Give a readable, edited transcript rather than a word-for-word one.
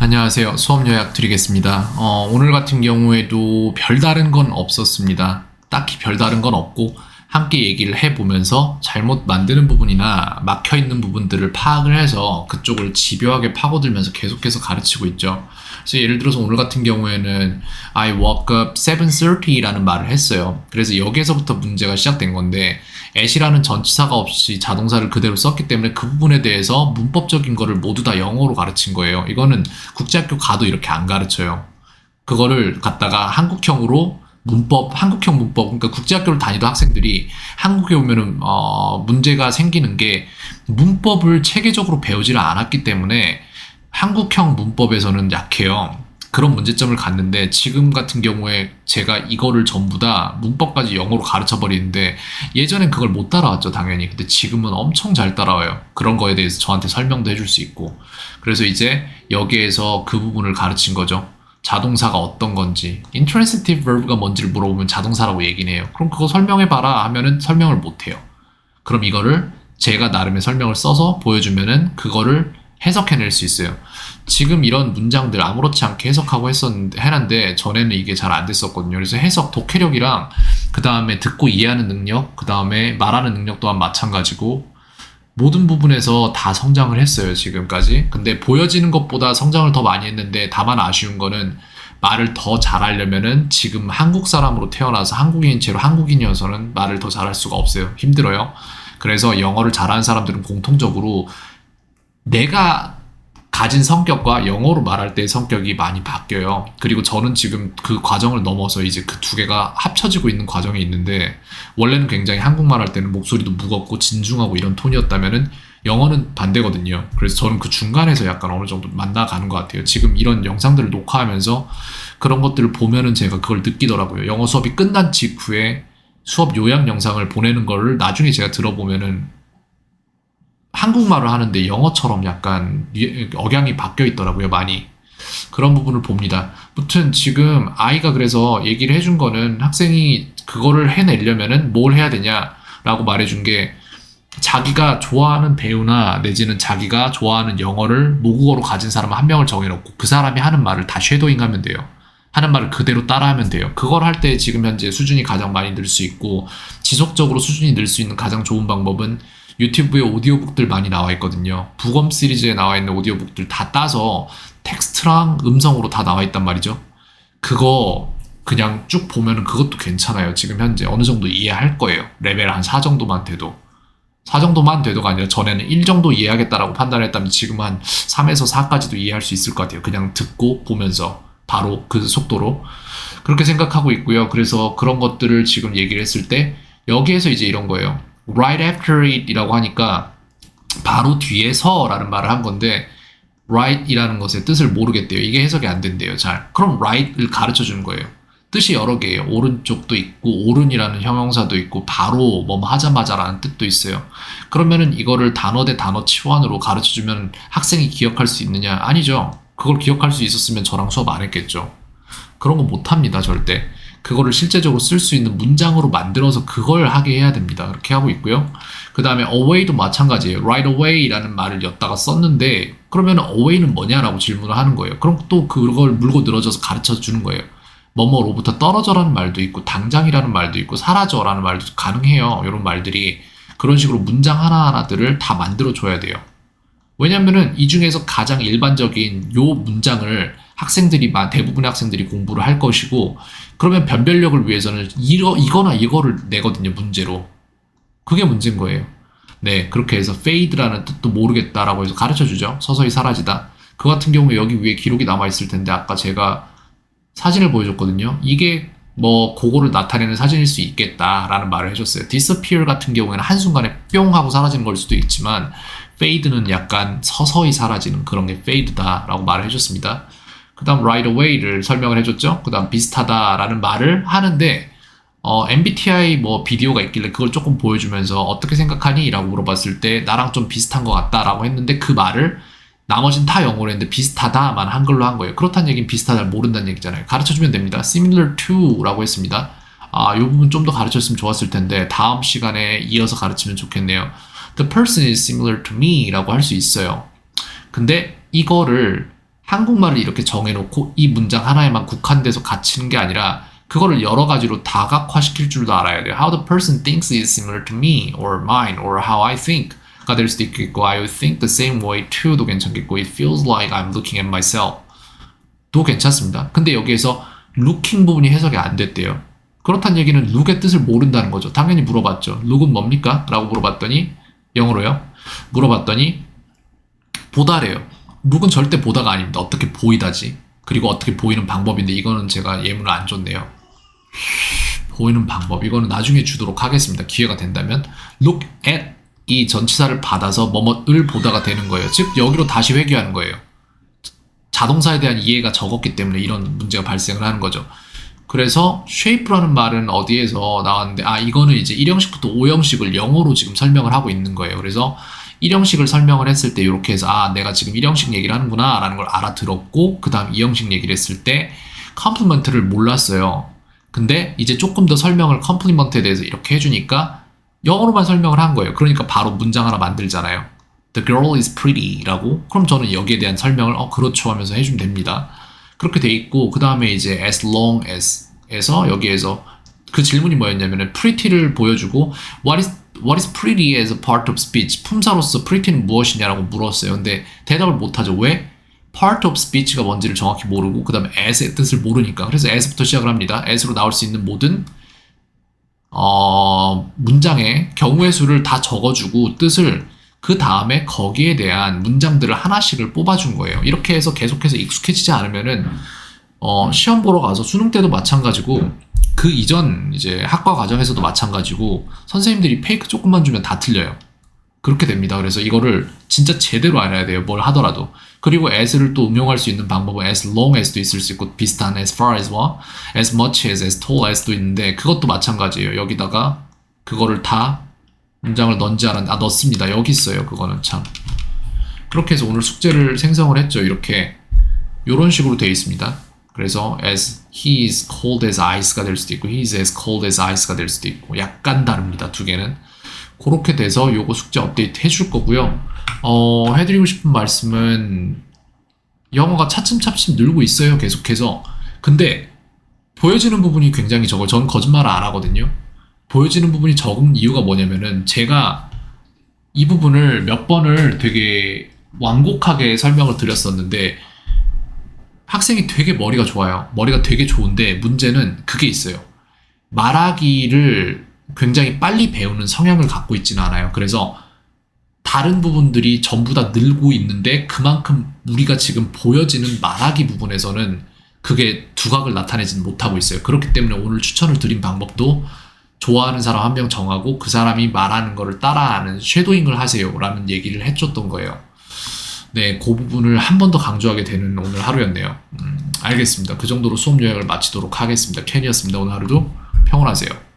안녕하세요. 수업 요약 드리겠습니다. 오늘 같은 경우에도 별다른 건 없었습니다. 딱히 별다른 건 없고 함께 얘기를 해보면서 잘못 만드는 부분이나 막혀있는 부분들을 파악을 해서 그쪽을 집요하게 파고들면서 계속해서 가르치고 있죠. 그래서 예를 들어서 오늘 같은 경우에는 I woke up 7:30라는 말을 했어요. 그래서 여기에서부터 문제가 시작된 건데 at이라는 전치사가 없이 자동사를 그대로 썼기 때문에 그 부분에 대해서 문법적인 거를 모두 다 영어로 가르친 거예요. 이거는 국제학교 가도 이렇게 안 가르쳐요. 그거를 갖다가 한국형으로 한국형 문법, 그러니까 국제학교를 다니던 학생들이 한국에 오면은, 문제가 생기는 게 문법을 체계적으로 배우지를 않았기 때문에 한국형 문법에서는 약해요. 그런 문제점을 갖는데 지금 같은 경우에 제가 이거를 전부 다 문법까지 영어로 가르쳐 버리는데 예전엔 그걸 못 따라왔죠, 당연히. 근데 지금은 엄청 잘 따라와요. 그런 거에 대해서 저한테 설명도 해줄 수 있고. 그래서 이제 여기에서 그 부분을 가르친 거죠. 자동사가 어떤 건지, intransitive verb가 뭔지를 물어보면 자동사라고 얘기는 해요. 그럼 그거 설명해봐라 하면은 설명을 못해요. 그럼 이거를 제가 나름의 설명을 써서 보여주면은 그거를 해석해낼 수 있어요. 지금 이런 문장들 아무렇지 않게 해석하고 해놨는데 전에는 이게 잘 안 됐었거든요. 그래서 해석 독해력이랑 그 다음에 듣고 이해하는 능력, 그 다음에 말하는 능력 또한 마찬가지고 모든 부분에서 다 성장을 했어요, 지금까지. 근데 보여지는 것보다 성장을 더 많이 했는데 다만 아쉬운 거는 말을 더 잘하려면은 지금 한국 사람으로 태어나서 한국인인 채로 한국인이어서는 말을 더 잘할 수가 없어요. 힘들어요. 그래서 영어를 잘하는 사람들은 공통적으로 내가 가진 성격과 영어로 말할 때의 성격이 많이 바뀌어요. 그리고 저는 지금 그 과정을 넘어서 이제 그 두 개가 합쳐지고 있는 과정이 있는데 원래는 굉장히 한국말 할 때는 목소리도 무겁고 진중하고 이런 톤이었다면은 영어는 반대거든요. 그래서 저는 그 중간에서 약간 어느 정도 만나가는 것 같아요. 지금 이런 영상들을 녹화하면서 그런 것들을 보면은 제가 그걸 느끼더라고요. 영어 수업이 끝난 직후에 수업 요약 영상을 보내는 거를 나중에 제가 들어보면은 한국말을 하는데 영어처럼 약간 억양이 바뀌어 있더라고요, 많이. 그런 부분을 봅니다. 무튼 지금 아이가 그래서 얘기를 해준 거는 학생이 그거를 해내려면은 뭘 해야 되냐라고 말해준 게 자기가 좋아하는 배우나 내지는 자기가 좋아하는 영어를 모국어로 가진 사람 한 명을 정해놓고 그 사람이 하는 말을 다 쉐도잉하면 돼요. 하는 말을 그대로 따라하면 돼요. 그걸 할 때 지금 현재 수준이 가장 많이 늘 수 있고 지속적으로 수준이 늘 수 있는 가장 좋은 방법은 유튜브에 오디오북들 많이 나와 있거든요. 북엄 시리즈에 나와 있는 오디오북들 다 따서 텍스트랑 음성으로 다 나와 있단 말이죠. 그거 그냥 쭉 보면은 그것도 괜찮아요. 지금 현재 어느 정도 이해할 거예요. 레벨 한 4 정도만 돼도. 4 정도만 돼도가 아니라 전에는 1 정도 이해하겠다라고 판단했다면 지금 한 3에서 4까지도 이해할 수 있을 것 같아요. 그냥 듣고 보면서 바로 그 속도로. 그렇게 생각하고 있고요. 그래서 그런 것들을 지금 얘기를 했을 때 여기에서 이제 이런 거예요. right after it 이라고 하니까 바로 뒤에서 라는 말을 한 건데 right 이라는 것의 뜻을 모르겠대요. 이게 해석이 안 된대요, 잘. 그럼 right을 가르쳐 주는 거예요. 뜻이 여러 개예요. 오른쪽도 있고 오른이라는 형용사도 있고 바로 뭐 하자마자라는 뜻도 있어요. 그러면은 이거를 단어 대 단어 치환으로 가르쳐 주면 학생이 기억할 수 있느냐? 아니죠. 그걸 기억할 수 있었으면 저랑 수업 안 했겠죠. 그런 거 못 합니다, 절대. 그거를 실제적으로 쓸 수 있는 문장으로 만들어서 그걸 하게 해야 됩니다. 그렇게 하고 있고요. 그 다음에 away도 마찬가지예요. right away라는 말을 였다가 썼는데 그러면 away는 뭐냐라고 질문을 하는 거예요. 그럼 또 그걸 물고 늘어져서 가르쳐 주는 거예요. 뭐뭐로부터 떨어져라는 말도 있고 당장이라는 말도 있고 사라져라는 말도 가능해요. 이런 말들이 그런 식으로 문장 하나하나들을 다 만들어 줘야 돼요. 왜냐면은 이 중에서 가장 일반적인 요 문장을 대부분의 학생들이 공부를 할 것이고, 그러면 변별력을 위해서는 이거나 이거를 내거든요, 문제로. 그게 문제인 거예요. 네, 그렇게 해서 fade라는 뜻도 모르겠다라고 해서 가르쳐 주죠. 서서히 사라지다. 그 같은 경우에 여기 위에 기록이 남아있을 텐데, 아까 제가 사진을 보여줬거든요. 이게 그거를 나타내는 사진일 수 있겠다라는 말을 해줬어요. disappear 같은 경우에는 한순간에 뿅 하고 사라지는 걸 수도 있지만, fade는 약간 서서히 사라지는 그런 게 fade다라고 말을 해줬습니다. 그 다음 right away를 설명을 해줬죠. 그 다음 비슷하다라는 말을 하는데 MBTI 비디오가 있길래 그걸 조금 보여주면서 어떻게 생각하니? 라고 물어봤을 때 나랑 좀 비슷한 것 같다라고 했는데 그 말을 나머진 다 영어로 했는데 비슷하다만 한글로 한 거예요. 그렇다는 얘기는 비슷하다를 모른다는 얘기잖아요. 가르쳐주면 됩니다. similar to 라고 했습니다. 이 부분 좀 더 가르쳤으면 좋았을 텐데 다음 시간에 이어서 가르치면 좋겠네요. The person is similar to me 라고 할 수 있어요. 근데 이거를 한국말을 이렇게 정해놓고 이 문장 하나에만 국한돼서 갇히는 게 아니라 그거를 여러 가지로 다각화시킬 줄도 알아야 돼요. How the person thinks is similar to me or mine or how I think 가 될 수도 있겠고 I would think the same way too도 괜찮겠고 It feels like I'm looking at myself 도 괜찮습니다. 근데 여기에서 looking 부분이 해석이 안 됐대요. 그렇다는 얘기는 look의 뜻을 모른다는 거죠. 당연히 물어봤죠. look은 뭡니까? 라고 물어봤더니 영어로요. 물어봤더니 보다래요. look은 절대 보다가 아닙니다. 어떻게 보이다지. 그리고 어떻게 보이는 방법인데 이거는 제가 예문을 안 줬네요. 보이는 방법 이거는 나중에 주도록 하겠습니다. 기회가 된다면 look at 이 전치사를 받아서 뭐뭐을 보다가 되는 거예요. 즉 여기로 다시 회귀하는 거예요. 자동사에 대한 이해가 적었기 때문에 이런 문제가 발생을 하는 거죠. 그래서 shape라는 말은 어디에서 나왔는데 이거는 이제 1형식부터 5형식을 영어로 지금 설명을 하고 있는 거예요. 그래서 1형식을 설명을 했을 때 이렇게 해서 내가 지금 1형식 얘기를 하는구나 라는 걸 알아들었고 그 다음 2형식 얘기를 했을 때 컴플리먼트를 몰랐어요. 근데 이제 조금 더 설명을 컴플리먼트에 대해서 이렇게 해주니까 영어로만 설명을 한 거예요. 그러니까 바로 문장 하나 만들잖아요. The girl is pretty 라고 그럼 저는 여기에 대한 설명을 그렇죠 하면서 해주면 됩니다. 그렇게 돼 있고 그 다음에 이제 as long as 에서 여기에서 그 질문이 뭐였냐면은 pretty를 보여주고 what is pretty as a part of speech 품사로서 pretty는 무엇이냐라고 물었어요. 근데 대답을 못하죠. 왜? part of speech가 뭔지를 정확히 모르고 그 다음에 as의 뜻을 모르니까. 그래서 as부터 시작을 합니다. as로 나올 수 있는 모든 문장의 경우의 수를 다 적어주고 뜻을 그 다음에 거기에 대한 문장들을 하나씩을 뽑아준 거예요. 이렇게 해서 계속해서 익숙해지지 않으면은 시험 보러 가서 수능 때도 마찬가지고 그 이전 이제 학과 과정에서도 마찬가지고 선생님들이 페이크 조금만 주면 다 틀려요. 그렇게 됩니다. 그래서 이거를 진짜 제대로 알아야 돼요. 뭘 하더라도. 그리고 as를 또 응용할 수 있는 방법은 as long as도 있을 수 있고 비슷한 as far as와 as much as tall as도 있는데 그것도 마찬가지예요. 여기다가 그거를 다 문장을 넣는지 알았는데 넣습니다. 여기 있어요. 그거는 참. 그렇게 해서 오늘 숙제를 생성을 했죠. 이렇게 이런 식으로 되어 있습니다. 그래서 as he is cold as ice가 될 수도 있고 he is as cold as ice가 될 수도 있고 약간 다릅니다. 두 개는. 그렇게 돼서 요거 숙제 업데이트 해줄 거고요. 해드리고 싶은 말씀은 영어가 차츰차츰 늘고 있어요. 계속해서. 근데 보여지는 부분이 굉장히 적어요. 저는 거짓말을 안 하거든요. 보여지는 부분이 적은 이유가 뭐냐면은 제가 이 부분을 몇 번을 되게 완곡하게 설명을 드렸었는데 학생이 되게 머리가 좋아요. 머리가 되게 좋은데 문제는 그게 있어요. 말하기를 굉장히 빨리 배우는 성향을 갖고 있지는 않아요. 그래서 다른 부분들이 전부 다 늘고 있는데 그만큼 우리가 지금 보여지는 말하기 부분에서는 그게 두각을 나타내지는 못하고 있어요. 그렇기 때문에 오늘 추천을 드린 방법도 좋아하는 사람 한 명 정하고 그 사람이 말하는 거를 따라하는 쉐도잉을 하세요 라는 얘기를 해줬던 거예요. 네, 그 부분을 한 번 더 강조하게 되는 오늘 하루였네요. 알겠습니다. 그 정도로 수업 요약을 마치도록 하겠습니다. 켄이었습니다. 오늘 하루도 평온하세요.